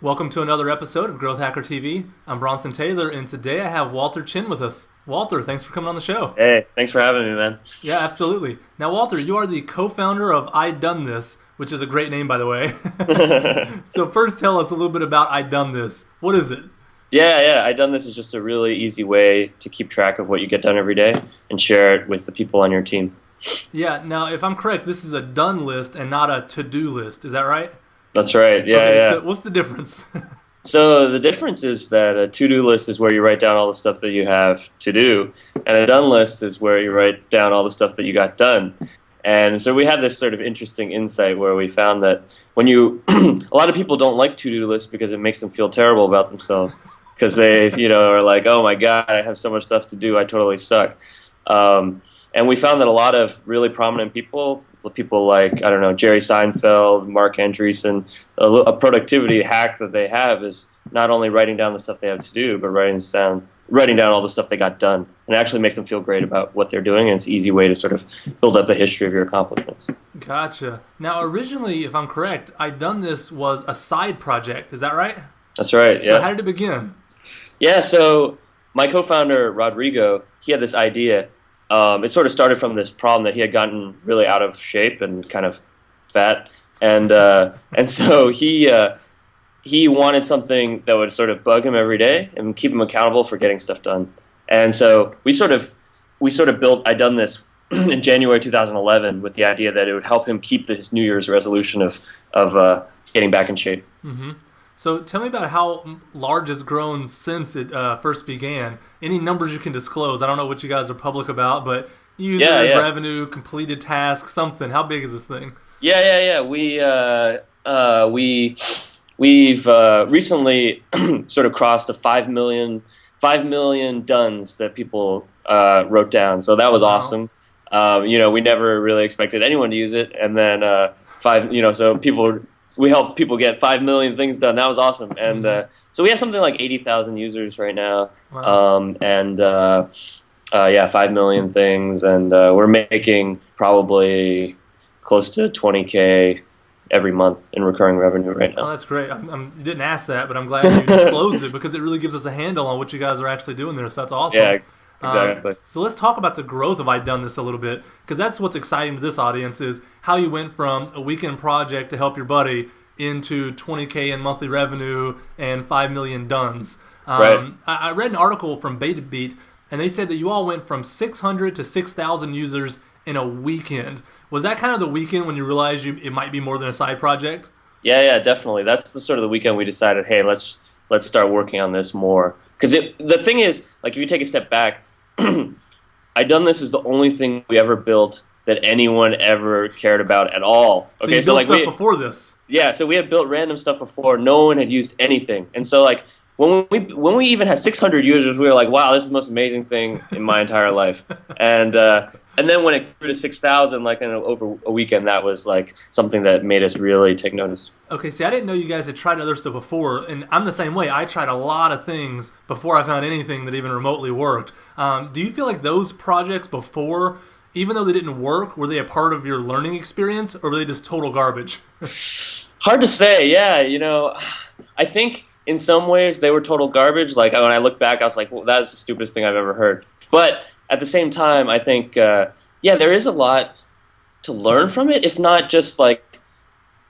Welcome to another episode of Growth Hacker TV. I'm Bronson Taylor, and today I have Walter Chen with us. Walter, thanks for coming on the show. Hey, thanks for having me, man. Yeah, absolutely. Now, Walter, you are the co-founder of iDoneThis, which is a great name, by the way. So first, tell us a little bit about iDoneThis. What is it? Yeah. I done this is just a really easy way to keep track of what you get done every day and share it with the people on your team. Yeah, now, if I'm correct, this is a done list and not a to-do list. Is that right? That's right. Okay, Yeah. what's the difference? So the difference is that a to-do list is where you write down all the stuff that you have to do, and a done list is where you write down all the stuff that you got done. And so we had this sort of interesting insight where we found that when you, a lot of people don't like to-do lists because it makes them feel terrible about themselves because they, are like, oh my God, I have so much stuff to do, I totally suck. And we found that a lot of really prominent people like, I don't know, Jerry Seinfeld, Mark Andreessen, a productivity hack that they have is not only writing down the stuff they have to do, but writing down all the stuff they got done. And it actually makes them feel great about what they're doing, and it's an easy way to sort of build up a history of your accomplishments. Gotcha. Now, originally, if I'm correct, iDoneThis was a side project. Is that right? That's right, yeah. So how did it begin? Yeah, so my co-founder, Rodrigo, he had this idea. It sort of started from this problem that he had gotten really out of shape and kind of fat, and so he wanted something that would sort of bug him every day and keep him accountable for getting stuff done. And so we sort of built iDoneThis in January 2011 with the idea that it would help him keep this New Year's resolution of getting back in shape. Mm-hmm. So tell me about how large it's grown since it first began. Any numbers you can disclose? I don't know what you guys are public about, but users, revenue, completed tasks, something. How big is this thing? Yeah. We've recently sort of crossed the 5 million dones that people wrote down. So that was awesome. We never really expected anyone to use it, and then we helped people get 5 million things done. That was awesome. And so we have something like 80,000 users right now. Wow. 5 million things. And we're making probably close to 20K every month in recurring revenue right now. Oh, that's great. You didn't ask that, but I'm glad you disclosed it because it really gives us a handle on what you guys are actually doing there. So that's awesome. Yeah, exactly. So let's talk about the growth of iDoneThis a little bit, because that's what's exciting to this audience is how you went from a weekend project to help your buddy into 20K in monthly revenue and 5 million dones. Right. I read an article from BetaBeat, and they said that you all went from 600 to 6,000 users in a weekend. Was that kind of the weekend when you realized it might be more than a side project? Yeah, definitely. That's the sort of the weekend we decided, hey, let's start working on this more. Because the thing is, like, if you take a step back, iDoneThis is the only thing we ever built that anyone ever cared about at all. Okay, so you built stuff before this. Yeah, so we had built random stuff before. No one had used anything, and so like when we even had 600 users, we were like, wow, this is the most amazing thing in my entire life. And then when it grew to 6,000, like over a weekend, that was like something that made us really take notice. Okay, see, I didn't know you guys had tried other stuff before, and I'm the same way. I tried a lot of things before I found anything that even remotely worked. Do you feel like those projects before, even though they didn't work, were they a part of your learning experience, or were they just total garbage? Hard to say, yeah. I think in some ways they were total garbage. Like when I look back, I was like, well, that's the stupidest thing I've ever heard. But at the same time, I think, there is a lot to learn from it, if not just like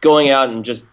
going out and just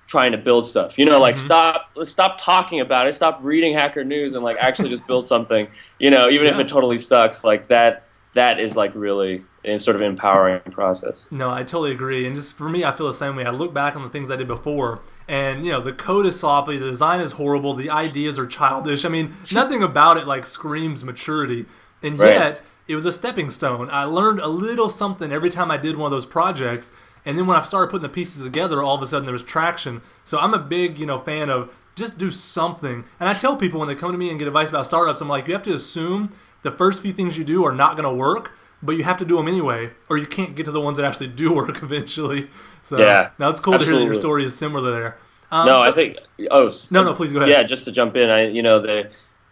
trying to build stuff. Like stop talking about it, stop reading Hacker News, and like actually just build something. Even if it totally sucks, like that is like really a sort of empowering process. No, I totally agree. And just for me, I feel the same way. I look back on the things I did before, and the code is sloppy, the design is horrible, the ideas are childish. I mean, nothing about it like screams maturity. And yet, it was a stepping stone. I learned a little something every time I did one of those projects. And then when I started putting the pieces together, all of a sudden there was traction. So I'm a big, fan of just do something. And I tell people when they come to me and get advice about startups, I'm like, you have to assume the first few things you do are not going to work, but you have to do them anyway, or you can't get to the ones that actually do work eventually. So now it's cool to hear that your story is similar there. I think. No, please go ahead. Yeah, just to jump in,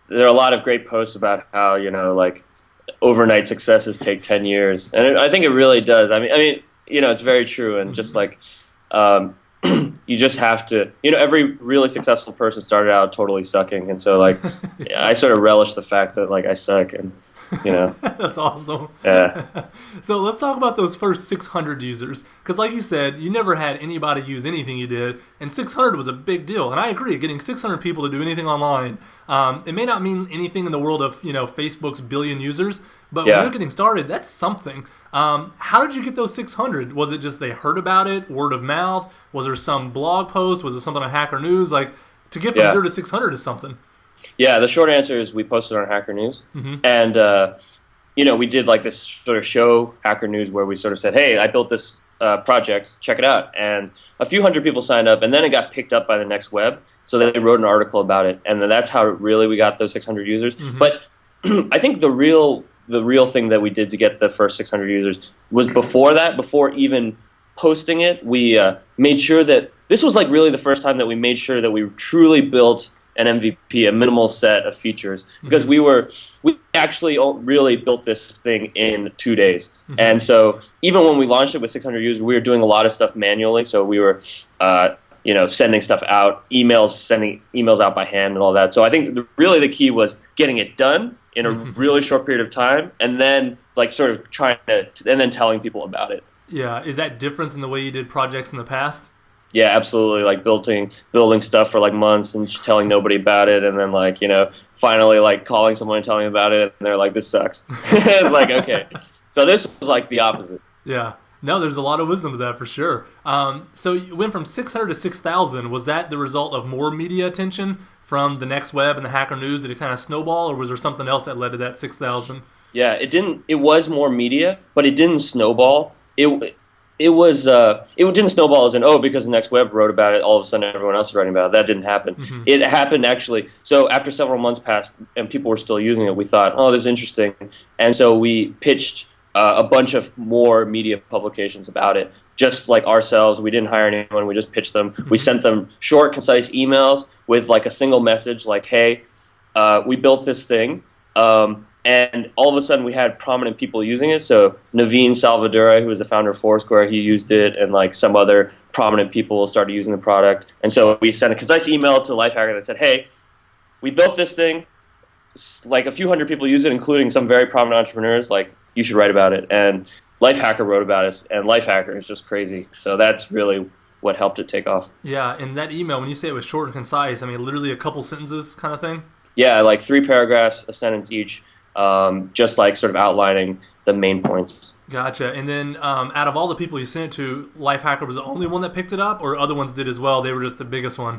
there are a lot of great posts about how like overnight successes take 10 years, and I think it really does. I mean, it's very true, and just like you just have to, every really successful person started out totally sucking, and so like, I sort of relish the fact that like I suck, and That's awesome. yeah, So let's talk about those first 600 users. Because like you said, you never had anybody use anything you did, and 600 was a big deal. And I agree, getting 600 people to do anything online, it may not mean anything in the world of Facebook's billion users, but when you're getting started, that's something. How did you get those 600? Was it just they heard about it, word of mouth? Was there some blog post? Was it something on Hacker News? Like, to get from 0 to 600 is something. Yeah, the short answer is we posted on Hacker News, and we did like this sort of show, Hacker News, where we sort of said, "Hey, I built this project, check it out," and a few hundred people signed up, and then it got picked up by the Next Web, so they wrote an article about it, and then that's how really we got those 600 users. But I think the real thing that we did to get the first 600 users was before that, before even posting it. We made sure that this was like really the first time that we made sure that we truly built an MVP, a minimal set of features, because we actually really built this thing in 2 days. And so even when we launched it with 600 users, we were doing a lot of stuff manually. So we were, sending stuff out, sending emails out by hand and all that. So I think really the key was getting it done in a really short period of time, and then like sort of and then telling people about it. Yeah, is that different than the way you did projects in the past? Yeah, absolutely. Like building stuff for like months and just telling nobody about it, and then like finally like calling someone and telling them about it, and they're like, "This sucks." It's like, okay, so this was like the opposite. Yeah, no, there's a lot of wisdom to that for sure. So you went from 600 to 6,000. Was that the result of more media attention from the Next Web and the Hacker News? Did it kind of snowball, or was there something else that led to that 6,000? Yeah, it didn't. It was more media, but it didn't snowball. It didn't snowball as in, because the Next Web wrote about it, all of a sudden everyone else is writing about it. That didn't happen. It happened actually. So after several months passed and people were still using it, we thought, this is interesting. And so we pitched a bunch of more media publications about it, just like ourselves. We didn't hire anyone. We just pitched them. We sent them short, concise emails with like a single message like, hey, we built this thing. And all of a sudden, we had prominent people using it. So Naveen Salvadura, who was the founder of Foursquare, he used it, and like some other prominent people started using the product. And so we sent a concise email to Lifehacker that said, "Hey, we built this thing. Like a few hundred people use it, including some very prominent entrepreneurs. Like you should write about it." And Lifehacker wrote about it, and Lifehacker is just crazy. So that's really what helped it take off. Yeah, and that email, when you say it was short and concise, I mean literally a couple sentences kind of thing. Yeah, like 3 paragraphs, a sentence each. Just like sort of outlining the main points. Gotcha. And then out of all the people you sent it to, Lifehacker was the only one that picked it up, or other ones did as well? They were just the biggest one?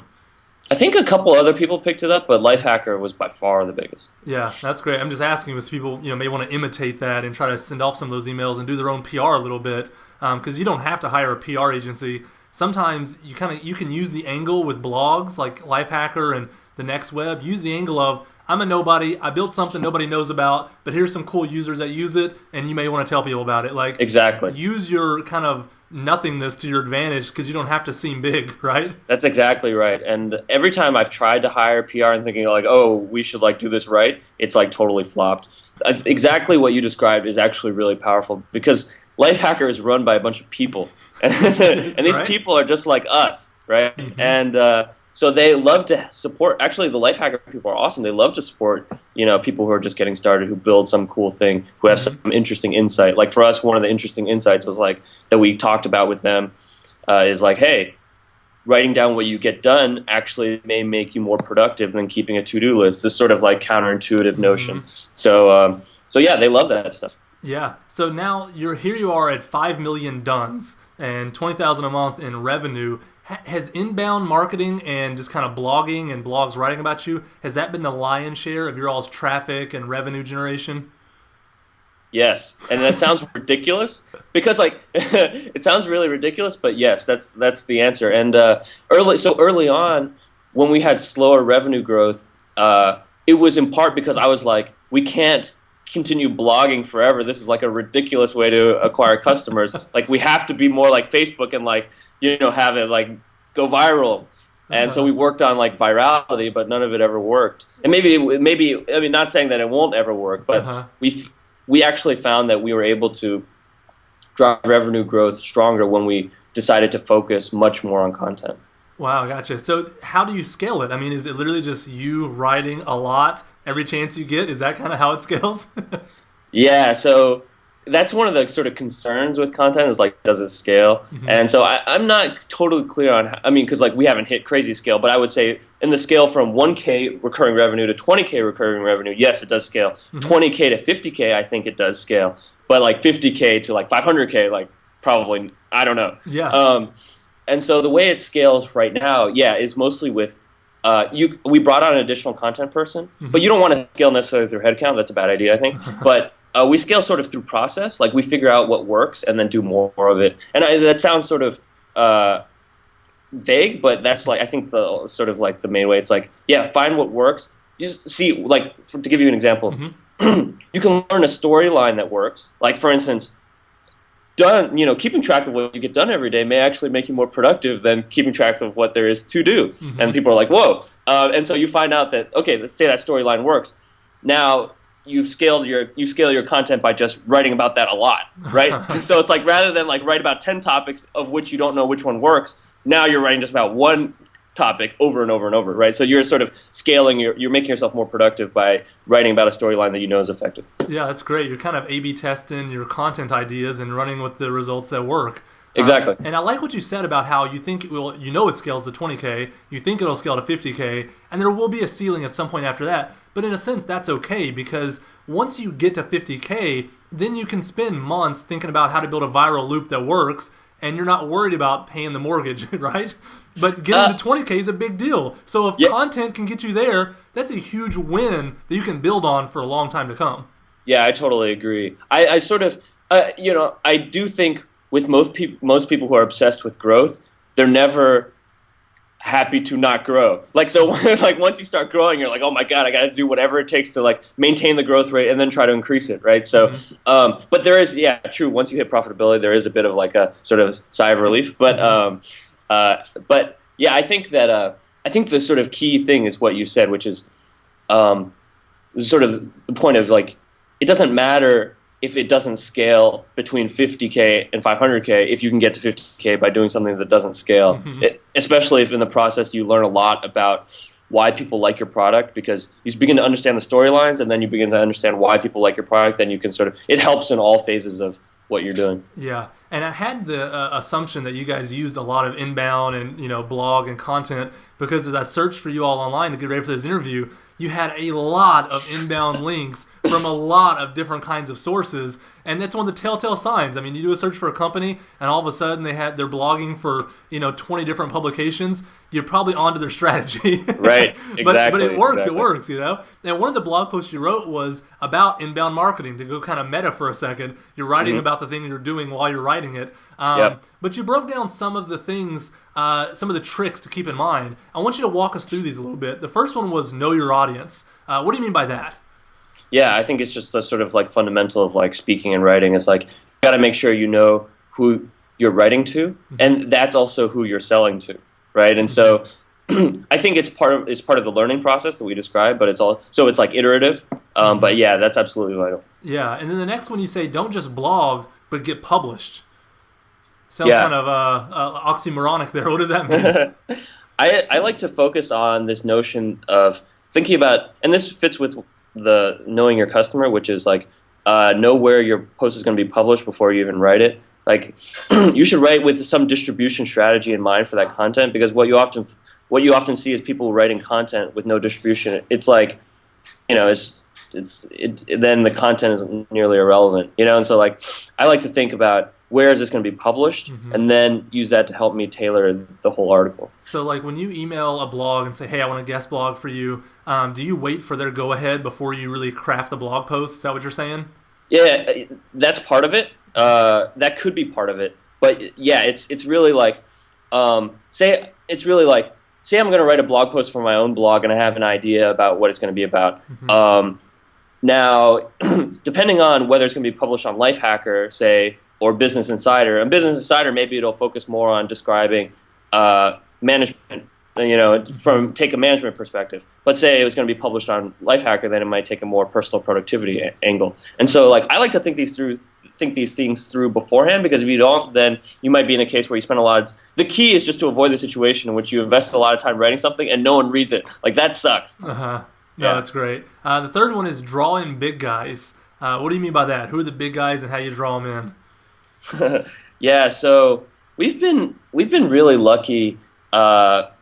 I think a couple other people picked it up, but Lifehacker was by far the biggest. Yeah, that's great. I'm just asking because people may want to imitate that and try to send off some of those emails and do their own PR a little bit, because you don't have to hire a PR agency. Sometimes you can use the angle with blogs like Lifehacker and the Next Web. Use the angle of, I'm a nobody. I built something nobody knows about, but here's some cool users that use it, and you may want to tell people about it. Like, exactly. Use your kind of nothingness to your advantage because you don't have to seem big, right? That's exactly right. And every time I've tried to hire PR and thinking like, we should like do this right, it's like totally flopped. Exactly what you described is actually really powerful because Lifehacker is run by a bunch of people, and these people are just like us, right? And so they love to support. Actually, the Lifehacker people are awesome. They love to support, people who are just getting started, who build some cool thing, who have some interesting insight. Like for us, one of the interesting insights was like that we talked about with them is like, hey, writing down what you get done actually may make you more productive than keeping a to-do list. This sort of like counterintuitive notion. So yeah, they love that stuff. Yeah. So now you are at 5 million dones and 20,000 a month in revenue. Has inbound marketing and just kind of blogging and blogs writing about you, has that been the lion's share of your all's traffic and revenue generation? Yes, and that sounds ridiculous because like it sounds really ridiculous, but yes, that's the answer. And early on, when we had slower revenue growth, it was in part because I was like, we can't continue blogging forever. This is like a ridiculous way to acquire customers. Like we have to be more like Facebook and like have it like go viral. And so we worked on like virality, but none of it ever worked. And maybe I mean, not saying that it won't ever work, but we actually found that we were able to drive revenue growth stronger when we decided to focus much more on content. Wow, gotcha. So how do you scale it? I mean, is it literally just you writing a lot every chance you get? Is that kind of how it scales? Yeah, so that's one of the sort of concerns with content is like, does it scale? Mm-hmm. And so I'm not totally clear on, I mean, because like we haven't hit crazy scale, but I would say in the scale from 1K recurring revenue to 20K recurring revenue, yes, it does scale. Mm-hmm. 20K to 50K, I think it does scale. But like 50K to like 500K, like probably, I don't know. Yeah. And so the way it scales right now, is mostly with we brought on an additional content person, mm-hmm. but you don't want to scale necessarily through headcount. That's a bad idea, I think. But we scale sort of through process. Like we figure out what works and then do more of it. And that sounds sort of vague, but that's like I think the sort of like the main way. It's like find what works. You just see, like to give you an example, mm-hmm. you can learn a storyline that works. Like for instance. Keeping track of what you get done every day may actually make you more productive than keeping track of what there is to do. Mm-hmm. And people are like, whoa. And so you find out that, okay, let's say that storyline works. Now you scale your content by just writing about that a lot, right? So it's like rather than like write about 10 topics of which you don't know which one works, now you're writing just about one topic over and over and over, right? So you're sort of scaling, you're making yourself more productive by writing about a storyline that you know is effective. Yeah, that's great. You're kind of A/B testing your content ideas and running with the results that work. Exactly. And I like what you said about how you think it scales to 20K, you think it'll scale to 50K, and there will be a ceiling at some point after that. But in a sense, that's okay because once you get to 50K, then you can spend months thinking about how to build a viral loop that works, and you're not worried about paying the mortgage, right? But getting to 20K is a big deal. So if content can get you there, that's a huge win that you can build on for a long time to come. Yeah, I totally agree. I sort of, I do think with most people who are obsessed with growth, they're never happy to not grow. Like so, like once you start growing, you're like, oh my god, I got to do whatever it takes to like maintain the growth rate and then try to increase it, right? So, mm-hmm. But there is, true. Once you hit profitability, there is a bit of like a sort of sigh of relief, but. Mm-hmm. But I think that I think the sort of key thing is what you said, which is sort of the point of like it doesn't matter if it doesn't scale between 50K and 500K if you can get to 50K by doing something that doesn't scale, mm-hmm. Especially if in the process you learn a lot about why people like your product because you begin to understand the storylines and then you begin to understand why people like your product. Then you can sort of it helps in all phases of what you're doing. Yeah, and I had the assumption that you guys used a lot of inbound and blog and content because as I searched for you all online to get ready for this interview, you had a lot of inbound links from a lot of different kinds of sources, and that's one of the telltale signs. I mean, you do a search for a company, and all of a sudden they're blogging for 20 different publications. You're probably onto their strategy, right? Exactly. but it works. Exactly. It works, And one of the blog posts you wrote was about inbound marketing. To go kind of meta for a second, you're writing mm-hmm. about the thing you're doing while you're writing it. But you broke down some of the things, some of the tricks to keep in mind. I want you to walk us through these a little bit. The first one was know your audience. What do you mean by that? Yeah, I think it's just a sort of like fundamental of like speaking and writing. It's like you got to make sure you know who you're writing to, mm-hmm. and that's also who you're selling to, right? And so I think it's part of the learning process that we described, but it's like iterative. Mm-hmm. But yeah, that's absolutely vital. Yeah, and then the next one you say don't just blog, but get published. Sounds kind of oxymoronic there. What does that mean? I like to focus on this notion of thinking about, and this fits with the knowing your customer, which is like know where your post is going to be published before you even write it. Like you should write with some distribution strategy in mind for that content, because what you often see is people writing content with no distribution. It's like, then the content is nearly irrelevant, and so like I like to think about where is this going to be published, mm-hmm. and then use that to help me tailor the whole article. So like when you email a blog and say, hey, I want a guest blog for you, do you wait for their go-ahead before you really craft the blog post? Is that what you're saying? Yeah, that's part of it. That could be part of it. But yeah, it's really like, say I'm going to write a blog post for my own blog and I have an idea about what it's going to be about. Mm-hmm. Now, depending on whether it's going to be published on Lifehacker, say, or Business Insider. And Business Insider, maybe it'll focus more on describing management, take a management perspective. But say it was going to be published on Lifehacker, then it might take a more personal productivity angle. And so, like, I like to think these think these things through beforehand, because if you don't, then you might be in a case where you spend a lot of... The key is just to avoid the situation in which you invest a lot of time writing something and no one reads it. Like, that sucks. No, that's great. The third one is draw in big guys. What do you mean by that? Who are the big guys and how you draw them in? Yeah, so we've been really lucky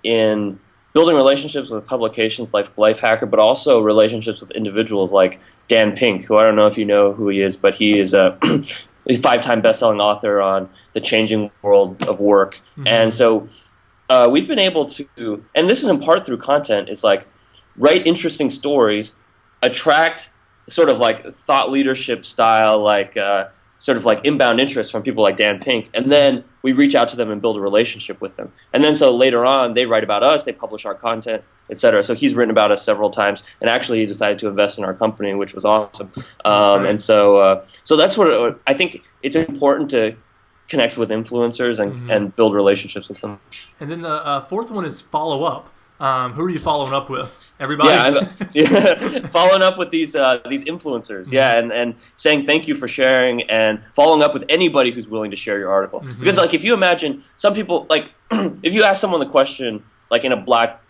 in building relationships with publications like Lifehacker, but also relationships with individuals like Dan Pink, who I don't know if you know who he is, but he is a 5-time best-selling author on the changing world of work. Mm-hmm. And so we've been able to, and this is in part through content, is like write interesting stories, attract sort of like thought leadership style, like sort of like inbound interest from people like Dan Pink, and then we reach out to them and build a relationship with them. And then so later on, they write about us, they publish our content, etc. So he's written about us several times, and actually he decided to invest in our company, which was awesome. And so that's what I think. It's important to connect with influencers and build relationships with them. And then the fourth one is follow up. Who are you following up with? Everybody? Yeah, following up with these influencers, and saying thank you for sharing, and following up with anybody who's willing to share your article. Mm-hmm. Because like if you imagine some people, like if you ask someone the question like in a black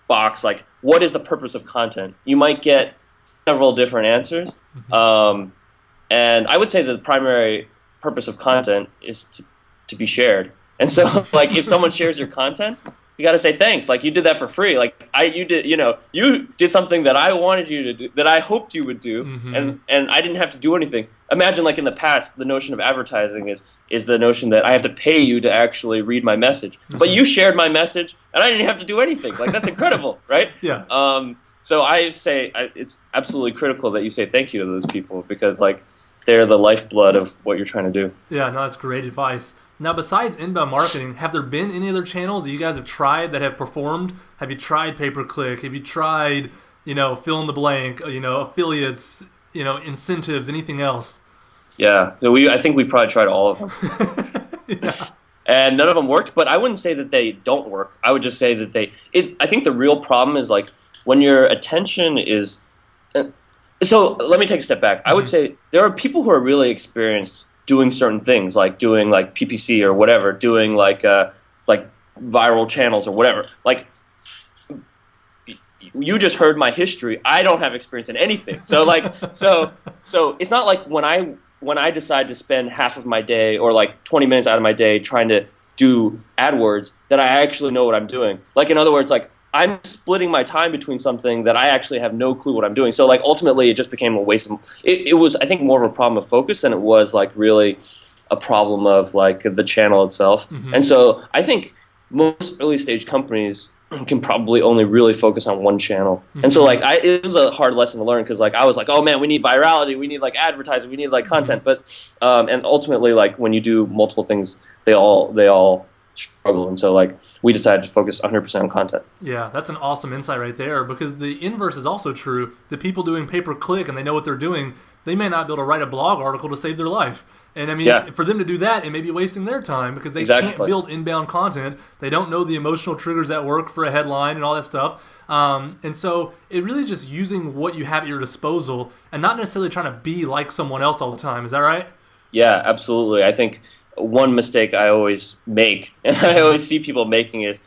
box, like what is the purpose of content, you might get several different answers. Mm-hmm. And I would say that the primary purpose of content is to be shared. And so like if someone shares your content, you got to say thanks. Like you did that for free. Like you did something that I wanted you to do, that I hoped you would do, mm-hmm. and I didn't have to do anything. Imagine like in the past, the notion of advertising is the notion that I have to pay you to actually read my message. Mm-hmm. But you shared my message, and I didn't have to do anything. Like that's incredible, right? Yeah. So I say it's absolutely critical that you say thank you to those people, because like they're the lifeblood of what you're trying to do. Yeah, no, that's great advice. Now, besides inbound marketing, have there been any other channels that you guys have tried that have performed? Have you tried pay-per-click? Have you tried, fill in the blank, affiliates, incentives, anything else? Yeah, I think we've probably tried all of them. Yeah. And none of them worked, but I wouldn't say that they don't work. I would just say that I think the real problem is like when your attention is... So let me take a step back. Mm-hmm. I would say there are people who are really experienced doing certain things, like doing like PPC or whatever, doing like viral channels or whatever. Like you just heard my history. I don't have experience in anything. So like so it's not like when I decide to spend half of my day or like 20 minutes out of my day trying to do AdWords that I actually know what I'm doing. Like in other words, like I'm splitting my time between something that I actually have no clue what I'm doing. So like ultimately it just became a waste of it was I think more of a problem of focus than it was like really a problem of like the channel itself. Mm-hmm. And so I think most early stage companies can probably only really focus on one channel. Mm-hmm. And so like it was a hard lesson to learn, because like I was like, oh man, we need virality, we need like advertising, we need like content. Mm-hmm. But and ultimately like when you do multiple things, they all struggle, and so like we decided to focus 100% on content. Yeah, that's an awesome insight right there, because the inverse is also true. The people doing pay-per-click and they know what they're doing, they may not be able to write a blog article to save their life. And I mean, for them to do that, it may be wasting their time, because they can't build inbound content. They don't know the emotional triggers that work for a headline and all that stuff. And so it really is just using what you have at your disposal and not necessarily trying to be like someone else all the time. Is that right? Yeah, absolutely. I think one mistake I always make, and I always see people making, is,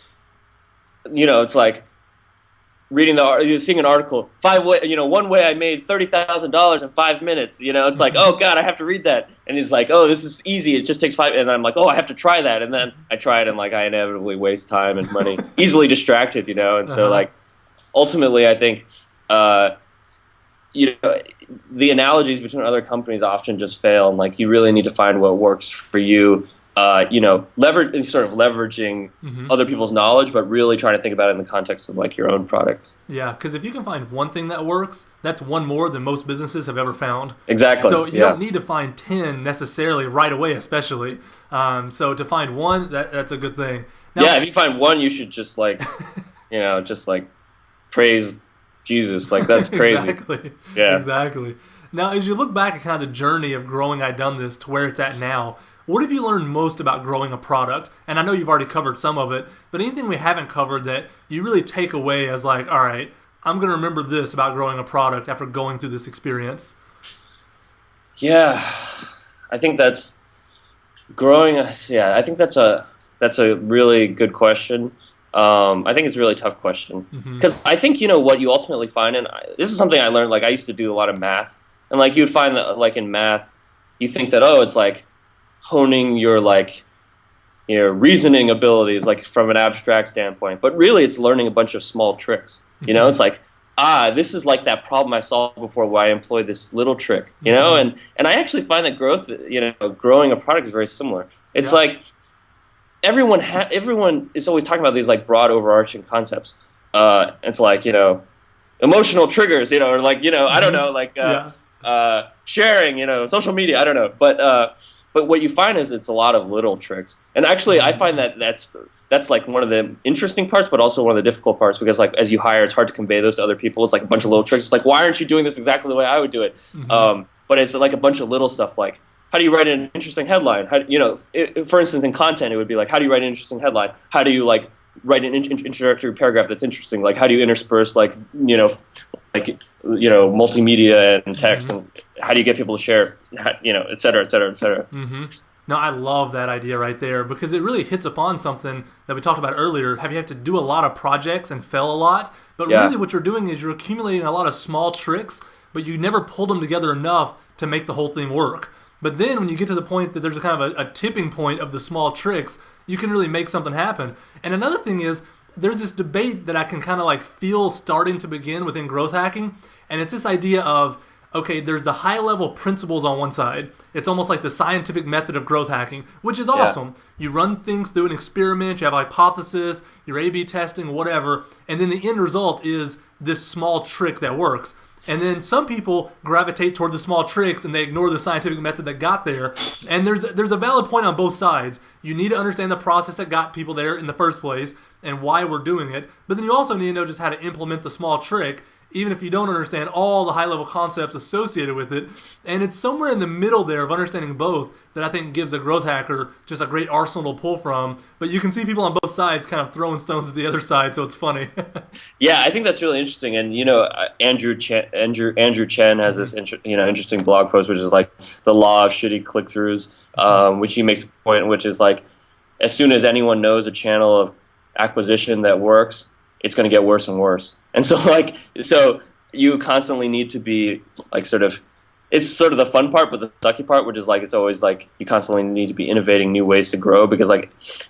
it's like seeing an article, one way I made $30,000 in 5 minutes. It's like, oh God, I have to read that, and it's like, oh, this is easy. It just takes 5, and I'm like, oh, I have to try that, and then I try it, and like I inevitably waste time and money, easily distracted, and so like ultimately, I think. The analogies between other companies often just fail, and like you really need to find what works for you. Leveraging mm-hmm. other people's knowledge, but really trying to think about it in the context of like your own product. Yeah, because if you can find one thing that works, that's one more than most businesses have ever found. Exactly. So you don't need to find 10 necessarily right away, especially. So to find one, that's a good thing. Now, if you find one, you should just like, just like praise Jesus, like that's crazy. Exactly. Yeah. Exactly. Now, as you look back at kind of the journey of growing iDoneThis to where it's at now, what have you learned most about growing a product? And I know you've already covered some of it, but anything we haven't covered that you really take away as like, all right, I'm going to remember this about growing a product after going through this experience? Yeah. I think that's growing. Yeah, I think that's a really good question. I think it's a really tough question because I think what you ultimately find, and this is something I learned. Like I used to do a lot of math, and like you'd find that like in math, you think that it's like honing your reasoning abilities like from an abstract standpoint, but really it's learning a bunch of small tricks. It's like this is like that problem I solved before where I employed this little trick. And I actually find that growing a product is very similar. It's like everyone is always talking about these like broad overarching concepts. It's like emotional triggers, or like I don't know, like sharing, social media, I don't know, but what you find is it's a lot of little tricks, and actually I find that that's like one of the interesting parts, but also one of the difficult parts, because like as you hire, it's hard to convey those to other people. It's like a bunch of little tricks. It's like, why aren't you doing this exactly the way I would do it? But it's like a bunch of little stuff, like how do you write an interesting headline? For instance, in content, it would be like, how do you write an interesting headline? How do you like write an introductory paragraph that's interesting? Like, how do you intersperse like multimedia and text, and how do you get people to share, et cetera, et cetera, et cetera. No, I love that idea right there, because it really hits upon something that we talked about earlier. Have you had to do a lot of projects and fail a lot? But really what you're doing is you're accumulating a lot of small tricks, but you never pulled them together enough to make the whole thing work. But then when you get to the point that there's a kind of a tipping point of the small tricks, you can really make something happen. And another thing is, there's this debate that I can kind of like feel starting to begin within growth hacking, and it's this idea of, okay, there's the high-level principles on one side. It's almost like the scientific method of growth hacking, which is awesome. You run things through an experiment, you have a hypothesis, you're A/B testing, whatever, and then the end result is this small trick that works. And then some people gravitate toward the small tricks and they ignore the scientific method that got there. And there's a valid point on both sides. You need to understand the process that got people there in the first place and why we're doing it. But then you also need to know just how to implement the small trick, even if you don't understand all the high-level concepts associated with it. And it's somewhere in the middle there of understanding both that I think gives a growth hacker just a great arsenal to pull from. But you can see people on both sides kind of throwing stones at the other side, so it's funny. Yeah, I think that's really interesting. And, Andrew Chen has this interesting blog post, which is like the law of shitty click-throughs, which he makes a point, which is like, as soon as anyone knows a channel of acquisition that works, it's going to get worse and worse. And so you constantly need to be like it's sort of the fun part, but the sucky part, which is like, it's always like you constantly need to be innovating new ways to grow, because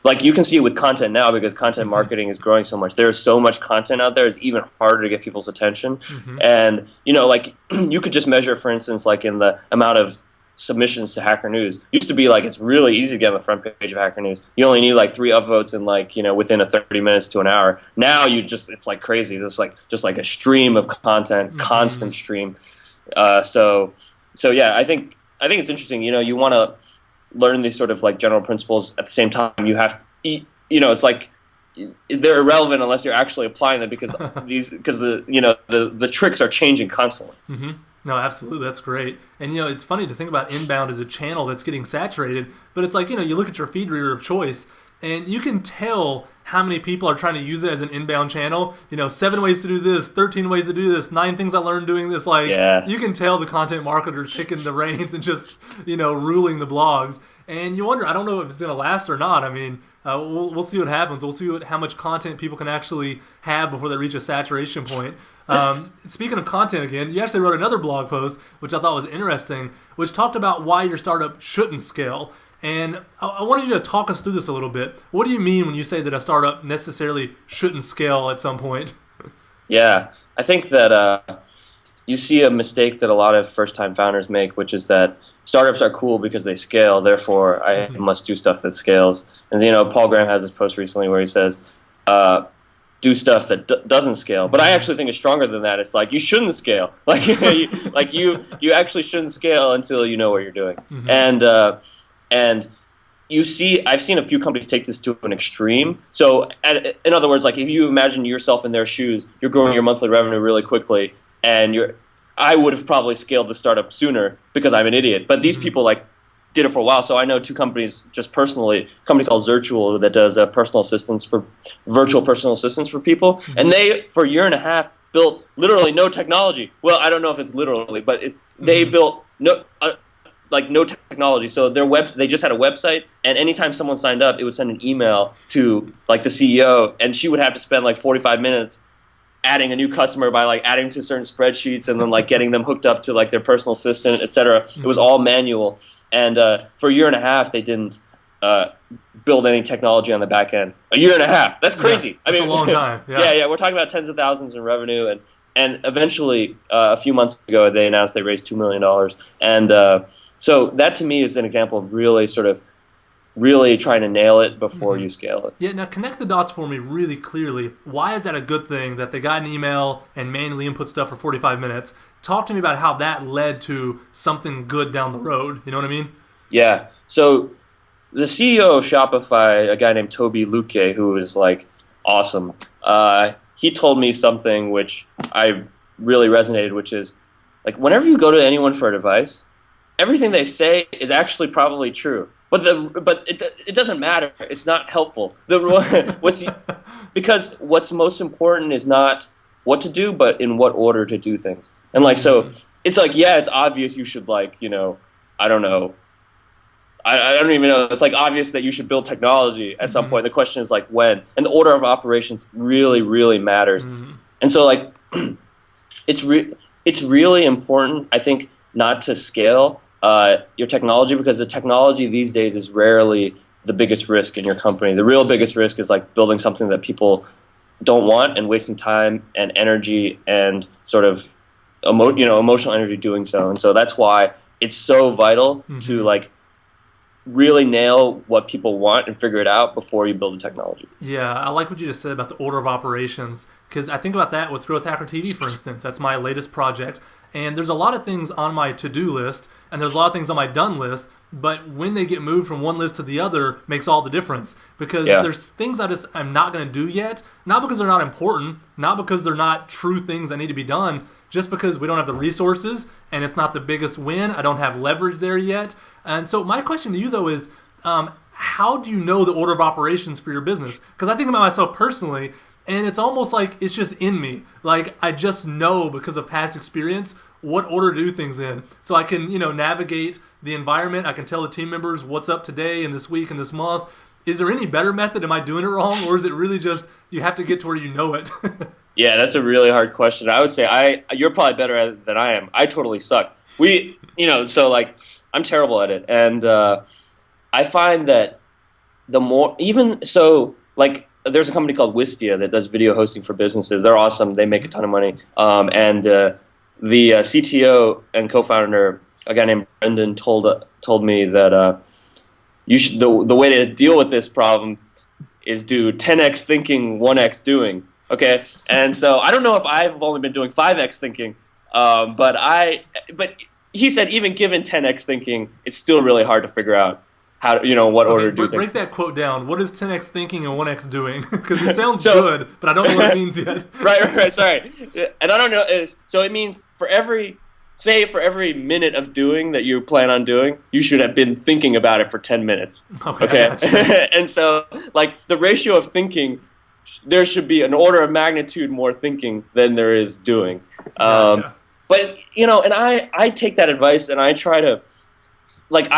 like you can see it with content now, because content marketing is growing so much. There's so much content out there, it's even harder to get people's attention. And like you could just measure, for instance, like in the amount of submissions to Hacker News. Used to be like it's really easy to get on the front page of Hacker News. You only need like 3 upvotes in like within a 30 minutes to an hour. Now it's like crazy. There's like just like a stream of content, constant stream. So yeah, I think it's interesting. You want to learn these sort of like general principles. At the same time, you have it's like they're irrelevant unless you're actually applying them, because the tricks are changing constantly. No, absolutely. That's great. And, it's funny to think about inbound as a channel that's getting saturated, but it's like, you look at your feed reader of choice, and you can tell how many people are trying to use it as an inbound channel. 7 ways to do this, 13 ways to do this, 9 things I learned doing this. You can tell the content marketers taking the reins and just, ruling the blogs. And you wonder, I don't know if it's going to last or not. I mean, we'll see what happens. We'll see how much content people can actually have before they reach a saturation point. Speaking of content again, you actually wrote another blog post, which I thought was interesting, which talked about why your startup shouldn't scale. And I wanted you to talk us through this a little bit. What do you mean when you say that a startup necessarily shouldn't scale at some point? Yeah, I think that you see a mistake that a lot of first-time founders make, which is that startups are cool because they scale, therefore I must do stuff that scales. And Paul Graham has this post recently where he says, do stuff that doesn't scale. But I actually think it's stronger than that. It's like, you shouldn't scale. You actually shouldn't scale until you know what you're doing. And I've seen a few companies take this to an extreme. So in other words, like if you imagine yourself in their shoes, you're growing your monthly revenue really quickly, and I would have probably scaled the startup sooner because I'm an idiot. But these people did it for a while. So I know 2 companies just personally, a company called Zirtual that does virtual personal assistants for people. And they, for a year and a half, built literally no technology. Well, I don't know if it's literally, but they built like no technology. So they just had a website, and anytime someone signed up, it would send an email to like the CEO, and she would have to spend like 45 minutes adding a new customer by like adding to certain spreadsheets and then like getting them hooked up to like their personal assistant, etc. It was all manual, and for a year and a half they didn't build any technology on the back end. A year and a half. That's crazy. Yeah, that's a long time. Yeah. We're talking about tens of thousands in revenue, and eventually a few months ago they announced they raised $2 million, and so that to me is an example of really trying to nail it before you scale it. Yeah, now connect the dots for me really clearly. Why is that a good thing that they got an email and manually input stuff for 45 minutes? Talk to me about how that led to something good down the road. You know what I mean? Yeah. So the CEO of Shopify, a guy named Toby Luque, who is like awesome, he told me something which I really resonated, which is like whenever you go to anyone for advice, everything they say is actually probably true. But it doesn't matter. It's not helpful. Because what's most important is not what to do, but in what order to do things. And like so, it's like it's obvious you should like I don't know. I don't even know. It's like obvious that you should build technology at some point. The question is like when, and the order of operations really matters. And so like it's really important, I think, not to scale your technology, because the technology these days is rarely the biggest risk in your company. The real biggest risk is like building something that people don't want and wasting time and energy and sort of emotional energy doing so. And so that's why it's so vital to like really nail what people want and figure it out before you build the technology. Yeah, I like what you just said about the order of operations, because I think about that with Growth Hacker TV, for instance. That's my latest project, and there's a lot of things on my to-do list, and there's a lot of things on my done list, but when they get moved from one list to the other makes all the difference, because there's things I'm not going to do yet, not because they're not important, not because they're not true things that need to be done, just because we don't have the resources and it's not the biggest win. I don't have leverage there yet. And so my question to you, though, is how do you know the order of operations for your business? Because I think about myself personally, and it's almost like it's just in me. Like I just know because of past experience what order to do things in. So I can, navigate the environment. I can tell the team members what's up today and this week and this month. Is there any better method? Am I doing it wrong? Or is it really just you have to get to where you know it? Yeah, that's a really hard question. I would say you're probably better at it than I am. I totally suck. So like I'm terrible at it. And I find that the more, even so, like there's a company called Wistia that does video hosting for businesses. They're awesome. They make a ton of money. And the CTO and co-founder, a guy named Brendan, told me that you should the way to deal with this problem is do 10x thinking, 1x doing. Okay, and so I don't know if I've only been doing 5x thinking, but he said even given 10x thinking, it's still really hard to figure out how what order to do things. Break that quote down. What is 10x thinking and 1x doing? Because it sounds good, but I don't know what it means yet. Right. Sorry, and I don't know. So it means for every minute of doing that you plan on doing, you should have been thinking about it for 10 minutes. Okay? And so like the ratio of thinking, there should be an order of magnitude more thinking than there is doing. Gotcha. But and I take that advice and I try to like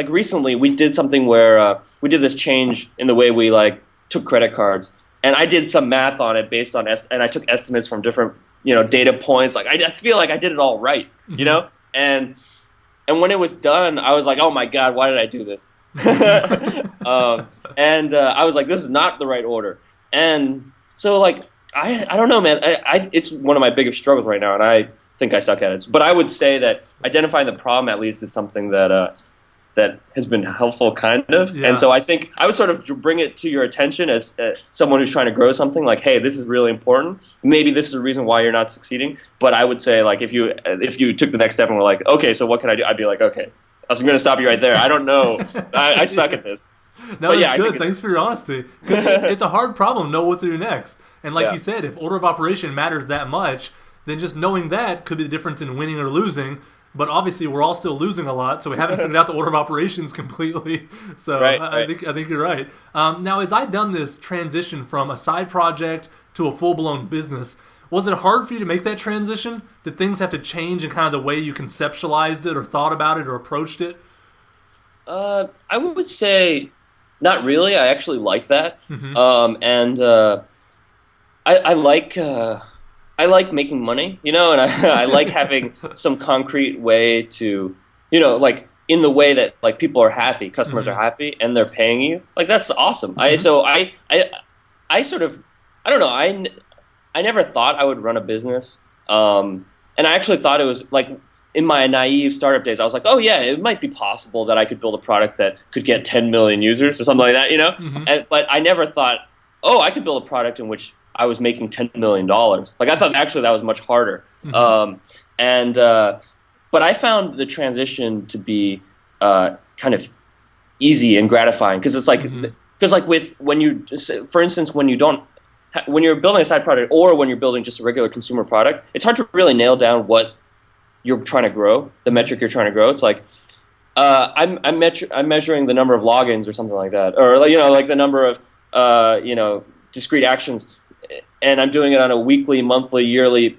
recently we did something where we did this change in the way we like took credit cards, and I did some math on it based on and I took estimates from different data points. Like I feel like I did it all right, and when it was done, I was like, oh my god, why did I do this? And I was like, this is not the right order. And so, like, I don't know, man. It's one of my biggest struggles right now, and I think I suck at it. But I would say that identifying the problem, at least, is something that has been helpful, kind of. Yeah. And so I think I would sort of bring it to your attention as someone who's trying to grow something. Like, hey, this is really important. Maybe this is the reason why you're not succeeding. But I would say, like, if you took the next step and were like, okay, so what can I do? I'd be like, okay, I was going to stop you right there. I don't know. I suck at this. No, that's good. Thanks for your honesty. It's a hard problem. Know what to do next. And like you said, if order of operation matters that much, then just knowing that could be the difference in winning or losing. But obviously, we're all still losing a lot, so we haven't figured out the order of operations completely. So right. I think you're Now, as I've done this transition from a side project to a full-blown business, Was it hard for you to make that transition? Did things have to change in kind of the way you conceptualized it or thought about it or approached it? I would say not really. I actually like that, Mm-hmm. and I like I like making money, and I like having some concrete way to, like in the way that like people are happy, customers are Mm-hmm. happy, and they're paying you. Like that's awesome. I Mm-hmm. so I sort of I don't know. I never thought I would run a business, and I actually thought it was like in my naive startup days. I was like, oh yeah, it might be possible that I could build a product that could get 10 million users or something like that. Mm-hmm. But I never thought, oh, I could build a product in which I was making $10 million. Like I thought actually that was much harder. Mm-hmm. And But I found the transition to be kind of easy and gratifying because it's like Mm-hmm. because like with when you, for instance, when you're building a side product or when you're building just a regular consumer product, it's hard to really nail down what you're trying to grow, the metric you're trying to grow. It's like I'm measuring the number of logins or something like that, or like the number of discrete actions, and I'm doing it on a weekly, monthly, yearly,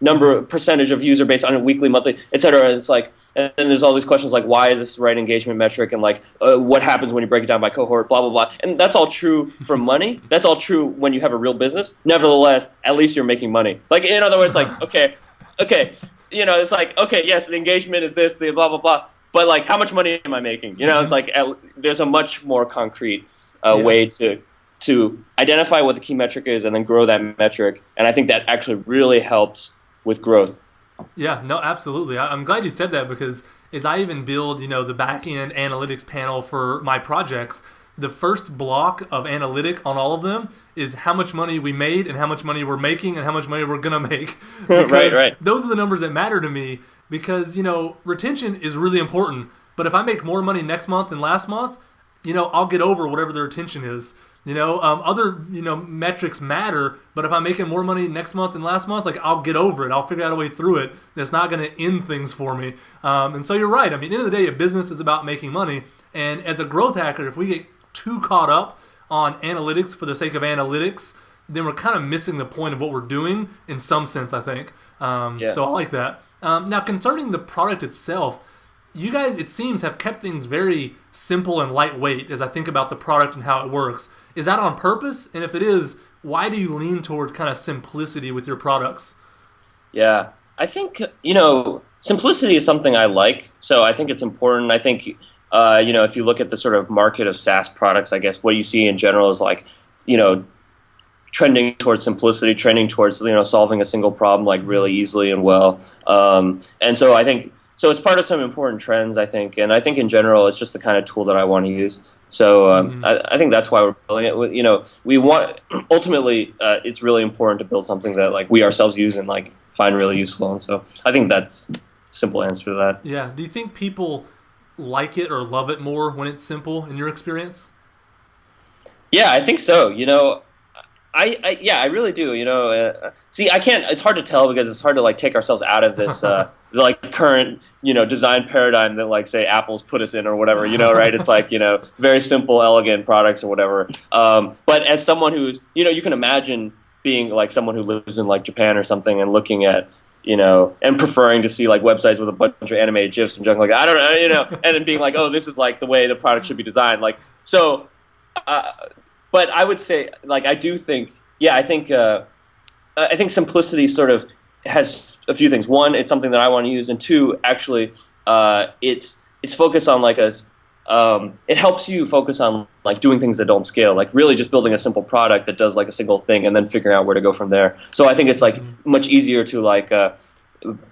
number percentage of user base on a weekly, monthly, etc. And it's like, and then there's all these questions like, why is this the right engagement metric, and like, what happens when you break it down by cohort, blah blah blah. And that's all true for money. That's all true when you have a real business. Nevertheless, at least you're making money. Like in other words, like okay, it's like okay, yes, the engagement is this, the blah blah blah. But like, how much money am I making? It's like there's a much more concrete way to identify what the key metric is and then grow that metric. And I think that actually really helps with growth. Yeah, no, absolutely. I'm glad you said that because as I even build, the back-end analytics panel for my projects, the first block of analytic on all of them is how much money we made and how much money we're making and how much money we're going to make. Right. Those are the numbers that matter to me because, retention is really important. But if I make more money next month than last month, I'll get over whatever the retention is. Other metrics matter, but if I'm making more money next month than last month, like I'll get over it. I'll figure out a way through it. That's not going to end things for me. And so you're right. I mean, at the end of the day, a business is about making money. And as a growth hacker, if we get too caught up on analytics for the sake of analytics, then we're kind of missing the point of what we're doing in some sense, I think. Yeah. So I like that. Now, concerning the product itself, you guys, it seems, have kept things very simple and lightweight as I think about the product and how it works. Is that on purpose? And if it is, why do you lean toward kind of simplicity with your products? Yeah, I think simplicity is something I like. So I think it's important. I think if you look at the sort of market of SaaS products, I guess what you see in general is like trending towards simplicity, trending towards solving a single problem like really easily and well. And so I think so. It's part of some important trends, I think, and I think in general it's just the kind of tool that I want to use. So I think that's why we're building it. We want ultimately it's really important to build something that like we ourselves use and like find really useful. And so I think that's a simple answer to that. Yeah. Do you think people like it or love it more when it's simple in your experience? Yeah, I think so. I really do. See, I can't. It's hard to tell because it's hard to like take ourselves out of this like current design paradigm that like say Apple's put us in or whatever. Right? It's like very simple, elegant products or whatever. But as someone who's you can imagine being like someone who lives in like Japan or something and looking at and preferring to see like websites with a bunch of animated GIFs and junk like that. I don't know, and then being like, oh, this is like the way the product should be designed. Like so. But I would say, like, I do think, I think simplicity sort of has a few things. One, it's something that I want to use, and two, actually, it's focused on like it helps you focus on like doing things that don't scale, like really just building a simple product that does like a single thing, and then figuring out where to go from there. So I think it's like much easier to like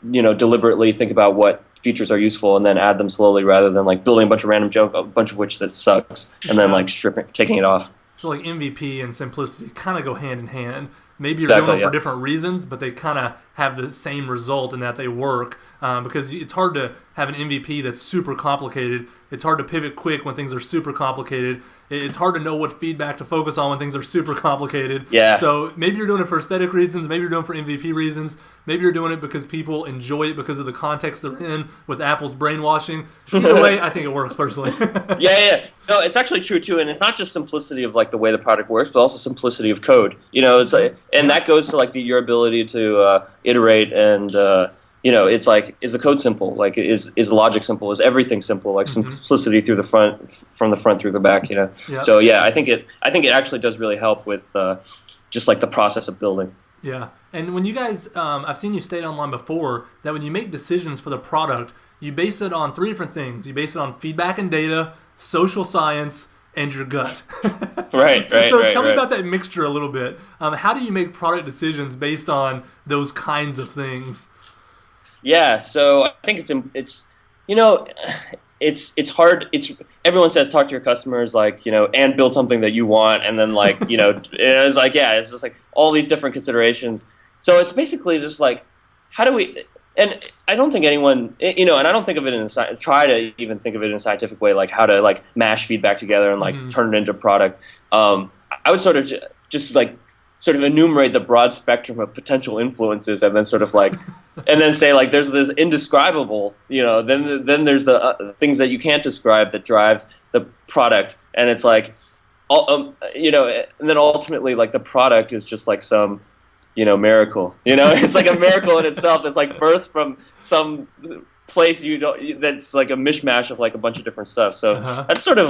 deliberately think about what features are useful and then add them slowly rather than like building a bunch of random junk, a bunch of which that sucks, and then like taking it off. So like MVP and simplicity kind of go hand in hand. Maybe you're Exactly, doing them for different reasons, but they kind of have the same result in that they work. Because it's hard to have an MVP that's super complicated. It's hard to pivot quick when things are super complicated. It's hard to know what feedback to focus on when things are super complicated. Yeah. So maybe you're doing it for aesthetic reasons. Maybe you're doing it for MVP reasons. Maybe you're doing it because people enjoy it because of the context they're in with Apple's brainwashing. Either way, I think it works personally. Yeah. No, it's actually true too, and it's not just simplicity of like the way the product works, but also simplicity of code. You know, it's like, and that goes to like your ability to iterate and. You know, it's like, is the code simple? Like, is logic simple? Is everything simple? Like simplicity through the front, from the front through the back. You know. Yep. So yeah, I think it actually does really help with just like the process of building. Yeah, and when you guys, I've seen you state online before that when you make decisions for the product, you base it on 3 different things. You base it on feedback and data, social science, and your gut. Right. So tell me about that mixture a little bit. How do you make product decisions based on those kinds of things? Yeah, so I think it's you know, it's hard. Everyone says talk to your customers, like, you know, and build something that you want, and then like, you know, it's like, yeah, it's just like all these different considerations. So it's basically just like, how do we? And I don't think anyone, you know, and I don't think of it try to even think of it in a scientific way, like how to like mash feedback together and like turn it into a product. I would sort of just like sort of enumerate the broad spectrum of potential influences, and then sort of like. And then say like there's this indescribable, you know, then there's the things that you can't describe that drive the product, and it's like, you know, and then ultimately like the product is just like some, you know, miracle, you know, it's like a miracle in itself. It's like birthed from some place that's like a mishmash of like a bunch of different stuff. So that's sort of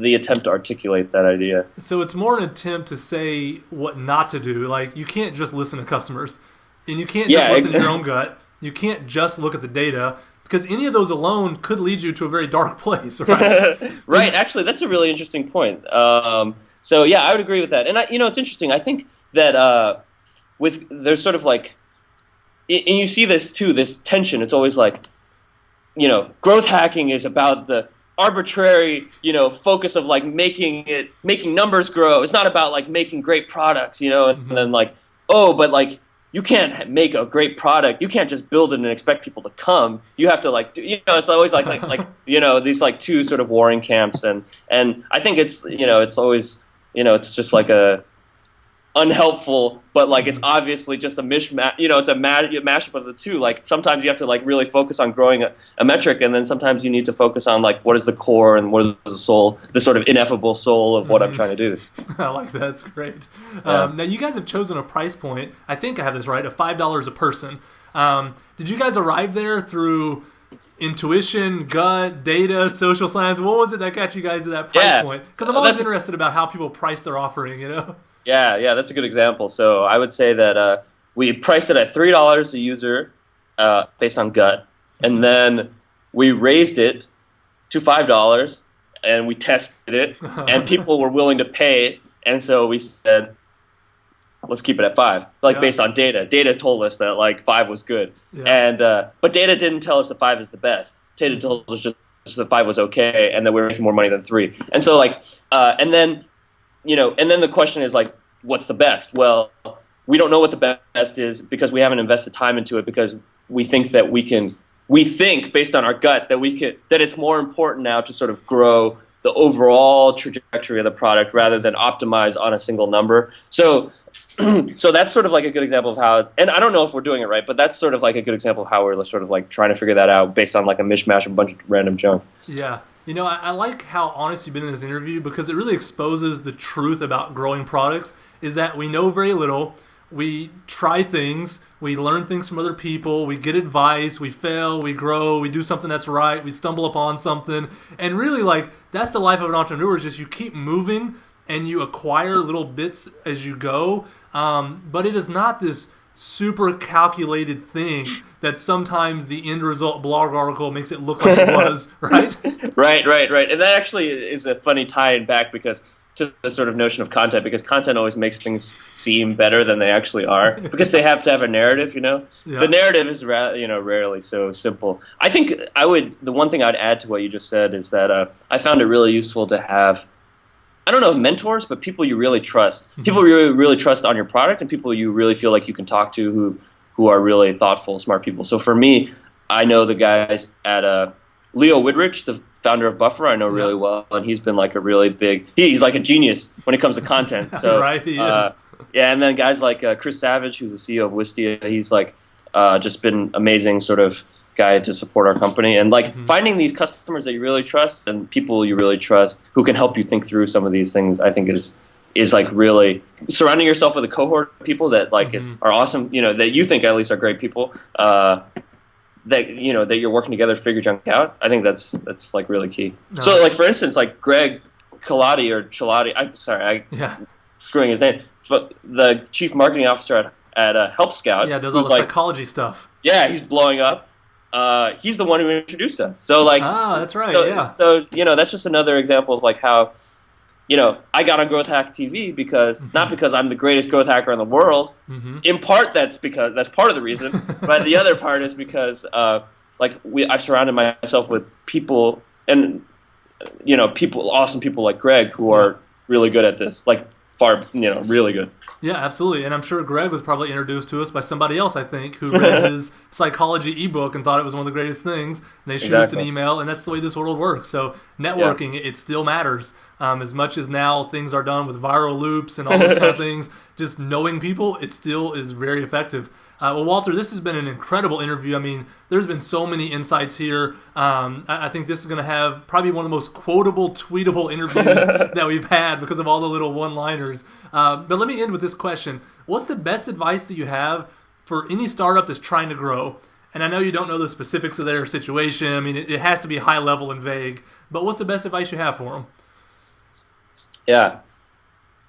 the attempt to articulate that idea. So it's more an attempt to say what not to do. Like you can't just listen to customers. And you can't just listen to your own gut. You can't just look at the data, because any of those alone could lead you to a very dark place, right? Right. Actually, that's a really interesting point. So yeah, I would agree with that. And you know, it's interesting. I think that there's sort of like, and you see this too, this tension. It's always like, you know, growth hacking is about the arbitrary, you know, focus of like making numbers grow. It's not about like making great products, you know, and then like, oh, but like. You can't make a great product. You can't just build it and expect people to come. You have to like, you know, it's always like you know, these like two sort of warring camps, and I think it's, you know, it's always, you know, it's just like a unhelpful, but like it's obviously just a mishmash. You know, it's a mashup of the two. Like sometimes you have to like really focus on growing a metric, and then sometimes you need to focus on like what is the core and what is the soul, the sort of ineffable soul of what I'm trying to do. I like that. That's great. Now you guys have chosen a price point. I think I have this right, of $5 a person. Did you guys arrive there through intuition, gut, data, social science? What was it that got you guys to that price point? Because I'm always interested about how people price their offering, you know? Yeah, that's a good example. So I would say that we priced it at $3 a user based on gut, and then we raised it to $5, and we tested it, and people were willing to pay it, and so we said, let's keep it at 5, based on data. Data told us that like 5 was good, and but data didn't tell us that 5 is the best. Data told us just that 5 was okay, and that we were making more money than 3. And so like, and then. You know, and then the question is like, what's the best? Well, we don't know what the best is because we haven't invested time into it, because we think that we think based on our gut that that it's more important now to sort of grow the overall trajectory of the product rather than optimize on a single number. So that's sort of like a good example of how, and I don't know if we're doing it right, but that's sort of like a good example of how we're sort of like trying to figure that out based on like a mishmash of a bunch of random junk. Yeah. You know, I like how honest you've been in this interview, because it really exposes the truth about growing products, is that we know very little. We try things, we learn things from other people, we get advice, we fail, we grow, we do something that's right, we stumble upon something. And really, like, that's the life of an entrepreneur, is just you keep moving and you acquire little bits as you go. But it is not this super calculated thing that sometimes the end result blog article makes it look like it was, right? Right. And that actually is a funny tie-in back to the sort of notion of content, because content always makes things seem better than they actually are, because they have to have a narrative, you know? Yeah. The narrative is rarely so simple. I think the one thing I'd add to what you just said is that I found it really useful to have, I don't know, mentors, but people you really trust. Mm-hmm. People you really trust on your product, and people you really feel like you can talk to who are really thoughtful, smart people. So for me, I know the guys at Leo Widrich, the founder of Buffer, I know really well, and he's been like a really big. He's like a genius when it comes to content. So Right, he is. yeah, and then guys like Chris Savage, who's the CEO of Wistia, he's like just been amazing sort of guy to support our company, and like finding these customers that you really trust and people you really trust who can help you think through some of these things. I think is like really surrounding yourself with a cohort of people that like are awesome. You know, that you think at least are great people. That you know that you're working together to figure junk out. I think that's like really key. No. So like for instance, like Greg Colati or Chelati, I'm screwing his name. The chief marketing officer at Help Scout. Yeah, does all the psychology stuff. Yeah, he's blowing up. He's the one who introduced us. So like, that's right. So you know that's just another example of like how. You know, I got on Growth Hack TV because not because I'm the greatest growth hacker in the world. In part, that's part of the reason. But the other part is because, I've surrounded myself with people, and you know, awesome people like Greg who are really good at this. Like really good. Yeah, absolutely. And I'm sure Greg was probably introduced to us by somebody else, I think, who read his psychology ebook and thought it was one of the greatest things. And they shoot us an email, and that's the way this world works. So networking, it still matters. As much as now things are done with viral loops and all those kind of things, just knowing people, it still is very effective. Well, Walter, this has been an incredible interview. I mean, there's been so many insights here. I think this is going to have probably one of the most quotable, tweetable interviews that we've had because of all the little one-liners. But let me end with this question. What's the best advice that you have for any startup that's trying to grow? And I know you don't know the specifics of their situation. I mean, it has to be high level and vague. But what's the best advice you have for them? Yeah.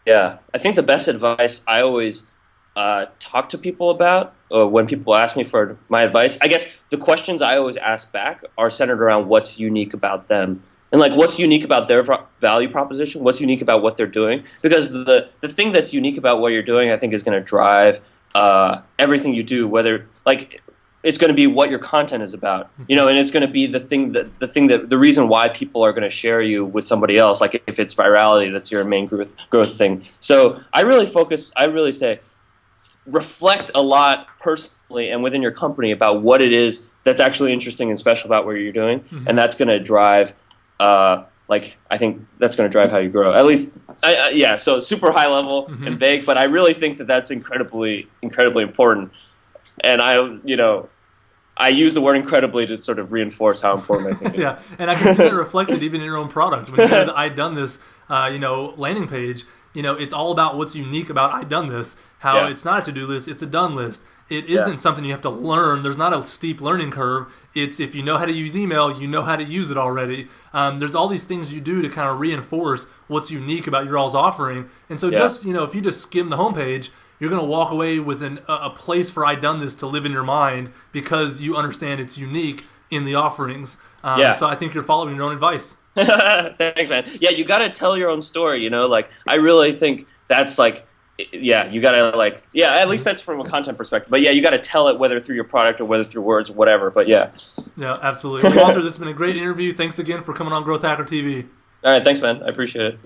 I think the best advice I always talk to people about when people ask me for my advice, I guess the questions I always ask back are centered around what's unique about them. And like what's unique about their value proposition, what's unique about what they're doing. Because the thing that's unique about what you're doing, I think, is going to drive everything you do, whether like it's going to be what your content is about, you know, and it's going to be the reason why people are going to share you with somebody else. Like if it's virality, that's your main growth thing. So I really say, reflect a lot personally and within your company about what it is that's actually interesting and special about what you're doing, and that's going to drive. I think that's going to drive how you grow. At least, So super high level and vague, but I really think that that's incredibly, incredibly important. And I use the word incredibly to sort of reinforce how important I think it is. Yeah, and I can see that reflected even in your own product. When you go to the iDoneThis, landing page, it's all about what's unique about iDoneThis. How it's not a to-do list, it's a done list. It isn't something you have to learn. There's not a steep learning curve. It's if you know how to use email, you know how to use it already. There's all these things you do to kind of reinforce what's unique about your all's offering. And so just, if you just skim the homepage, you're going to walk away with a place for iDoneThis to live in your mind because you understand it's unique in the offerings. So I think you're following your own advice. Thanks, man. Yeah, you got to tell your own story, I really think that's you got to at least that's from a content perspective. But you got to tell it whether through your product or whether through words or whatever. But yeah, absolutely. Walter, this has been a great interview. Thanks again for coming on Growth Hacker TV. All right, thanks, man. I appreciate it.